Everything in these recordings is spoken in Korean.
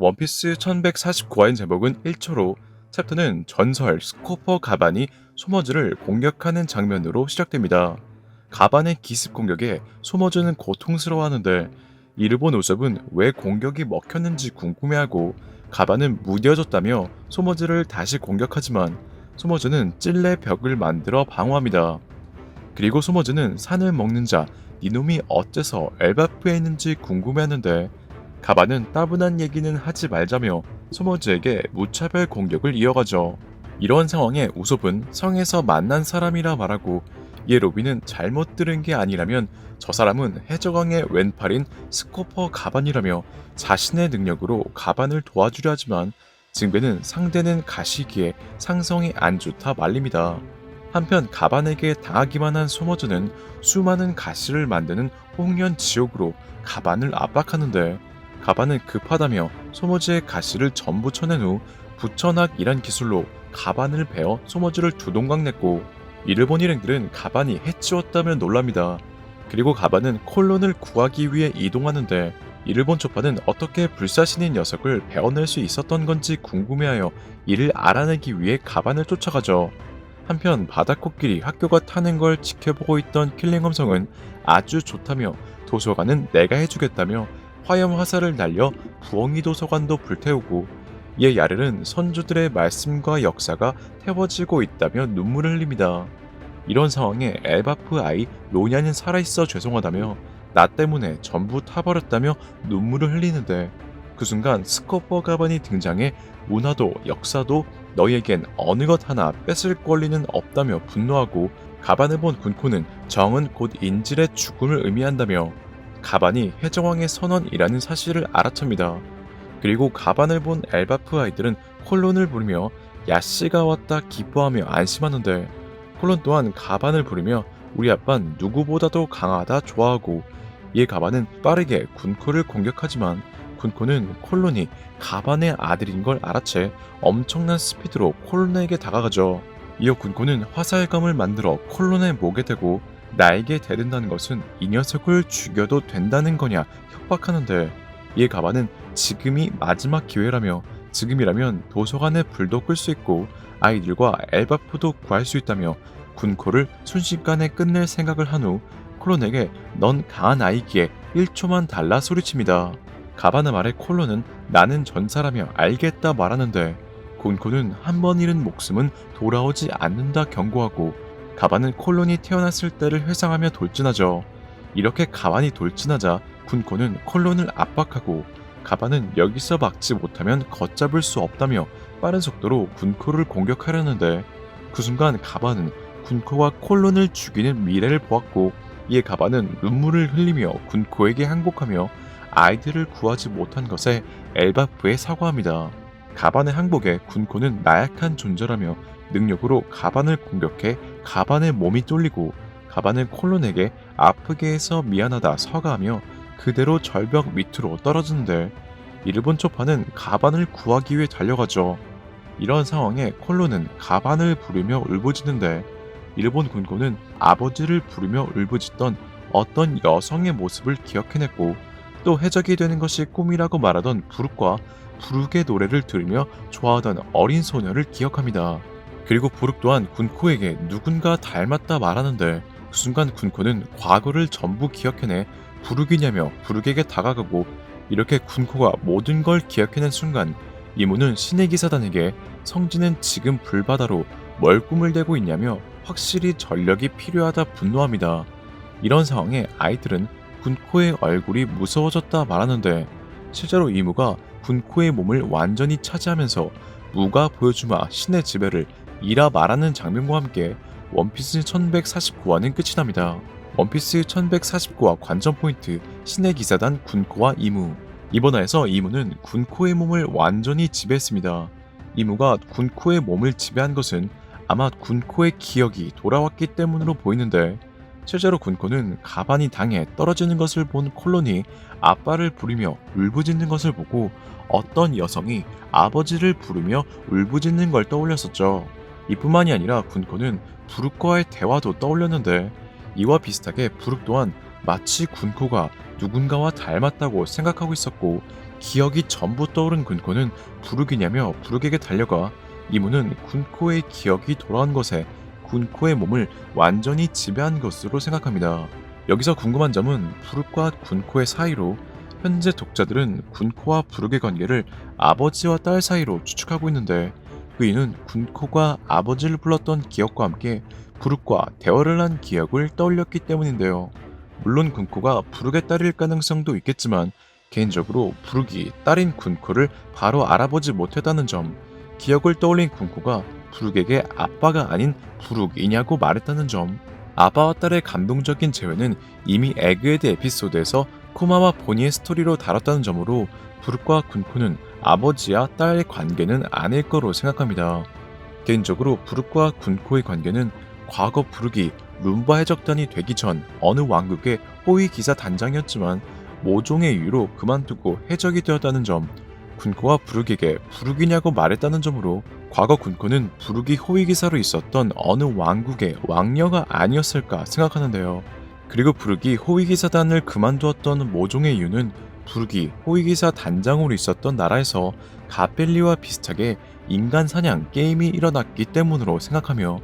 원피스 1149화의 제목은 1초로, 챕터는 전설 스코퍼 가반이 소머즈를 공격하는 장면으로 시작됩니다. 가반의 기습 공격에 소머즈는 고통스러워하는데 일본 우섭은 왜 공격이 먹혔는지 궁금해하고 가반은 무뎌졌다며 소머즈를 다시 공격하지만 소머즈는 찔레 벽을 만들어 방어합니다. 그리고 소머즈는 산을 먹는 자 이놈이 어째서 엘바프에 있는지 궁금해하는데 가반은 따분한 얘기는 하지 말자며 소머즈에게 무차별 공격을 이어가죠. 이러한 상황에 우솝은 성에서 만난 사람이라 말하고 이에 로비는 잘못 들은 게 아니라면 저 사람은 해적왕의 왼팔인 스코퍼 가반이라며 자신의 능력으로 가반을 도와주려 하지만 증배는 상대는 가시기에 상성이 안 좋다 말립니다. 한편 가반에게 당하기만 한 소머즈는 수많은 가시를 만드는 홍련 지옥으로 가반을 압박하는데 가반은 급하다며 소머즈의 가시를 전부 쳐낸 후 부천학이란 기술로 가반을 베어 소머즈를 두동강 냈고 일본 일행들은 가반이 해치웠다며 놀랍니다. 그리고 가반은 콜론을 구하기 위해 이동하는데 일본 초파는 어떻게 불사신인 녀석을 베어낼 수 있었던 건지 궁금해하여 이를 알아내기 위해 가반을 쫓아가죠. 한편 바다코끼리 학교가 타는 걸 지켜보고 있던 킬링엄성은 아주 좋다며 도서관은 내가 해주겠다며 화염 화살을 날려 부엉이 도서관도 불태우고 이에 야렐은 선조들의 말씀과 역사가 태워지고 있다며 눈물을 흘립니다. 이런 상황에 엘바프 아이 로냐는 살아있어 죄송하다며 나 때문에 전부 타버렸다며 눈물을 흘리는데 그 순간 스코퍼 가반이 등장해 문화도 역사도 너희에겐 어느 것 하나 뺏을 권리는 없다며 분노하고 가반을 본 군코는 정은 곧 인질의 죽음을 의미한다며 가반이 해적왕의 선원이라는 사실을 알아챕니다. 그리고 가반을 본 엘바프 아이들은 콜론을 부르며 야씨가 왔다 기뻐하며 안심하는데 콜론 또한 가반을 부르며 우리 아빤 누구보다도 강하다 좋아하고 이에 가반은 빠르게 군코를 공격하지만 군코는 콜론이 가반의 아들인 걸 알아채 엄청난 스피드로 콜론에게 다가가죠. 이어 군코는 화살검을 만들어 콜론의 목에 대고 나에게 대든다는 것은 이 녀석을 죽여도 된다는 거냐 협박하는데 이에 가반은 지금이 마지막 기회라며 지금이라면 도서관에 불도 끌 수 있고 아이들과 엘바프도 구할 수 있다며 군코를 순식간에 끝낼 생각을 한 후 콜론에게 넌 강한 아이기에 1초만 달라 소리칩니다. 가반의 말에 콜론은 나는 전사라며 알겠다 말하는데 군코는 한 번 잃은 목숨은 돌아오지 않는다 경고하고 가반은 콜론이 태어났을 때를 회상하며 돌진하죠. 이렇게 가반이 돌진하자 군코는 콜론을 압박하고 가반은 여기서 막지 못하면 걷잡을 수 없다며 빠른 속도로 군코를 공격하려는데 그 순간 가반은 군코와 콜론을 죽이는 미래를 보았고 이에 가반은 눈물을 흘리며 군코에게 항복하며 아이들을 구하지 못한 것에 엘바프에 사과합니다. 가반의 항복에 군코는 나약한 존재라며 능력으로 가반을 공격해 가반의 몸이 쫄리고 가반은 콜론에게 아프게 해서 미안하다 사과하며 그대로 절벽 밑으로 떨어지는데 일본 초파는 가반을 구하기 위해 달려가죠. 이런 상황에 콜론은 가반을 부르며 울부짖는데 일본 군코는 아버지를 부르며 울부짖던 어떤 여성의 모습을 기억해냈고 또 해적이 되는 것이 꿈이라고 말하던 부룩과 부룩의 노래를 들으며 좋아하던 어린 소녀를 기억합니다. 그리고 부룩 또한 군코에게 누군가 닮았다 말하는데 그 순간 군코는 과거를 전부 기억해내 부룩이냐며 부룩에게 다가가고 이렇게 군코가 모든 걸 기억해낸 순간 이무는 신의 기사단에게 성진은 지금 불바다로 뭘 꿈을 대고 있냐며 확실히 전력이 필요하다 분노합니다. 이런 상황에 아이들은 군코의 얼굴이 무서워졌다 말하는데 실제로 이무가 군코의 몸을 완전히 차지하면서 무가 보여주마 신의 지배를 이라 말하는 장면과 함께 원피스 1149화는 끝이 납니다. 원피스 1149화 관전 포인트 신의 기사단 군코와 이무. 이번 화에서 이무는 군코의 몸을 완전히 지배했습니다. 이무가 군코의 몸을 지배한 것은 아마 군코의 기억이 돌아왔기 때문으로 보이는데 실제로 군코는 가반이 당해 떨어지는 것을 본 콜론이 아빠를 부르며 울부짖는 것을 보고 어떤 여성이 아버지를 부르며 울부짖는 걸 떠올렸었죠. 이뿐만이 아니라 군코는 부룩과의 대화도 떠올렸는데 이와 비슷하게 부룩 또한 마치 군코가 누군가와 닮았다고 생각하고 있었고 기억이 전부 떠오른 군코는 부르기냐며 부르게게 달려가 이무는 군코의 기억이 돌아온 것에 군코의 몸을 완전히 지배한 것으로 생각합니다. 여기서 궁금한 점은 부르과 군코의 사이로 현재 독자들은 군코와 부르의 관계를 아버지와 딸 사이로 추측하고 있는데 그 이유는 군코가 아버지를 불렀던 기억과 함께 부르과 대화를 한 기억을 떠올렸기 때문인데요. 물론 군코가 부르의 딸일 가능성도 있겠지만 개인적으로 부르기 딸인 군코를 바로 알아보지 못했다는 점, 기억을 떠올린 군코가 부르에게 아빠가 아닌 부르이냐고 말했다는 점, 아빠와 딸의 감동적인 재회는 이미 에그헤드 에피소드에서 코마와 보니의 스토리로 다뤘다는 점으로 부르과 군코는 아버지와 딸의 관계는 아닐 거로 생각합니다. 개인적으로 부르과 군코의 관계는 과거 부르기 룸바 해적단이 되기 전 어느 왕국의 호위 기사 단장이었지만 모종의 이유로 그만두고 해적이 되었다는 점, 군코와 부르기에게 부르기냐고 말했다는 점으로 과거 군코는 부르기 호위 기사로 있었던 어느 왕국의 왕녀가 아니었을까 생각하는데요. 그리고 부르기 호위 기사단을 그만두었던 모종의 이유는 부르기 호위 기사 단장으로 있었던 나라에서 가벨리와 비슷하게 인간 사냥 게임이 일어났기 때문으로 생각하며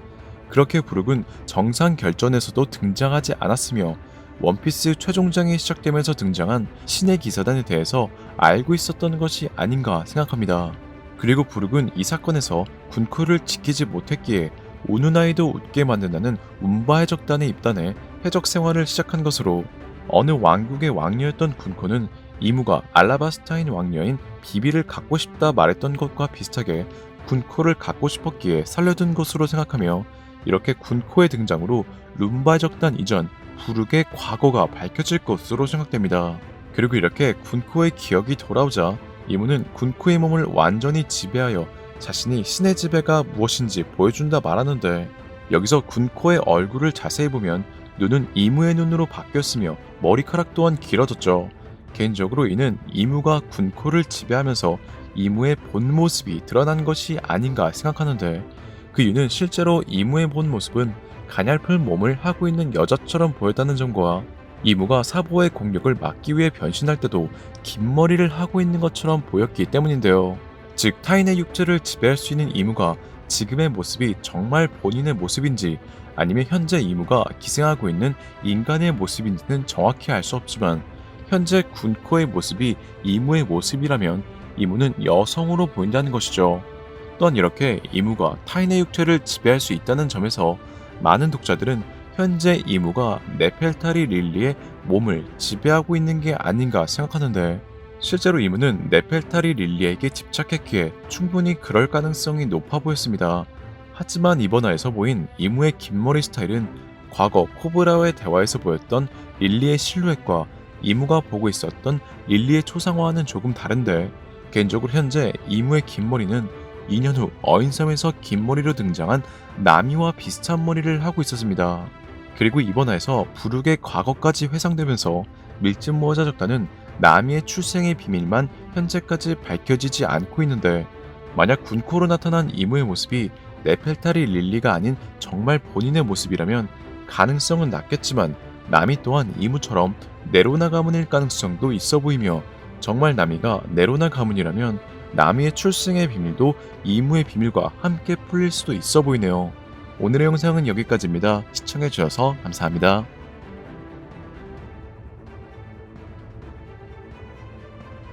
그렇게 부르은 정상 결전에서도 등장하지 않았으며 원피스 최종장이 시작되면서 등장한 신의 기사단에 대해서 알고 있었던 것이 아닌가 생각합니다. 그리고 부르은 이 사건에서 군코를 지키지 못했기에 우는 아이도 웃게 만든다는 운바 해적단에 입단해 해적 생활을 시작한 것으로 어느 왕국의 왕녀였던 군코는 이무가 알라바스타인 왕녀인 비비를 갖고 싶다 말했던 것과 비슷하게 군코를 갖고 싶었기에 살려둔 것으로 생각하며 이렇게 군코의 등장으로 룸바 해적단 이전 부르의 과거가 밝혀질 것으로 생각됩니다. 그리고 이렇게 군코의 기억이 돌아오자 이무는 군코의 몸을 완전히 지배하여 자신이 신의 지배가 무엇인지 보여준다 말하는데 여기서 군코의 얼굴을 자세히 보면 눈은 이무의 눈으로 바뀌었으며 머리카락 또한 길어졌죠. 개인적으로 이는 이무가 군코를 지배하면서 이무의 본 모습이 드러난 것이 아닌가 생각하는데 그 이유는 실제로 이무의 본 모습은 가냘픈 몸을 하고 있는 여자처럼 보였다는 점과 이무가 사보의 공격을 막기 위해 변신할 때도 긴 머리를 하고 있는 것처럼 보였기 때문인데요. 즉 타인의 육체를 지배할 수 있는 이무가 지금의 모습이 정말 본인의 모습인지 아니면 현재 이무가 기생하고 있는 인간의 모습인지는 정확히 알 수 없지만 현재 군코의 모습이 이무의 모습이라면 이무는 여성으로 보인다는 것이죠. 또한 이렇게 이무가 타인의 육체를 지배할 수 있다는 점에서 많은 독자들은 현재 이무가 네펠타리 릴리의 몸을 지배하고 있는 게 아닌가 생각하는데 실제로 이무는 네펠타리 릴리에게 집착했기에 충분히 그럴 가능성이 높아 보였습니다. 하지만 이번 화에서 보인 이무의 긴 머리 스타일은 과거 코브라와의 대화에서 보였던 릴리의 실루엣과 이무가 보고 있었던 릴리의 초상화와는 조금 다른데 개인적으로 현재 이무의 긴 머리는 2년 후 어인섬에서 긴 머리로 등장한 나미와 비슷한 머리를 하고 있었습니다. 그리고 이번 화에서 부르의 과거까지 회상되면서 밀짚모자 적단은 나미의 출생의 비밀만 현재까지 밝혀지지 않고 있는데 만약 군코로 나타난 이무의 모습이 네펠타리 릴리가 아닌 정말 본인의 모습이라면 가능성은 낮겠지만 나미 또한 이무처럼 네로나 가문일 가능성도 있어 보이며 정말 나미가 네로나 가문이라면 나미의 출생의 비밀도 이무의 비밀과 함께 풀릴 수도 있어 보이네요. 오늘의 영상은 여기까지입니다. 시청해주셔서 감사합니다.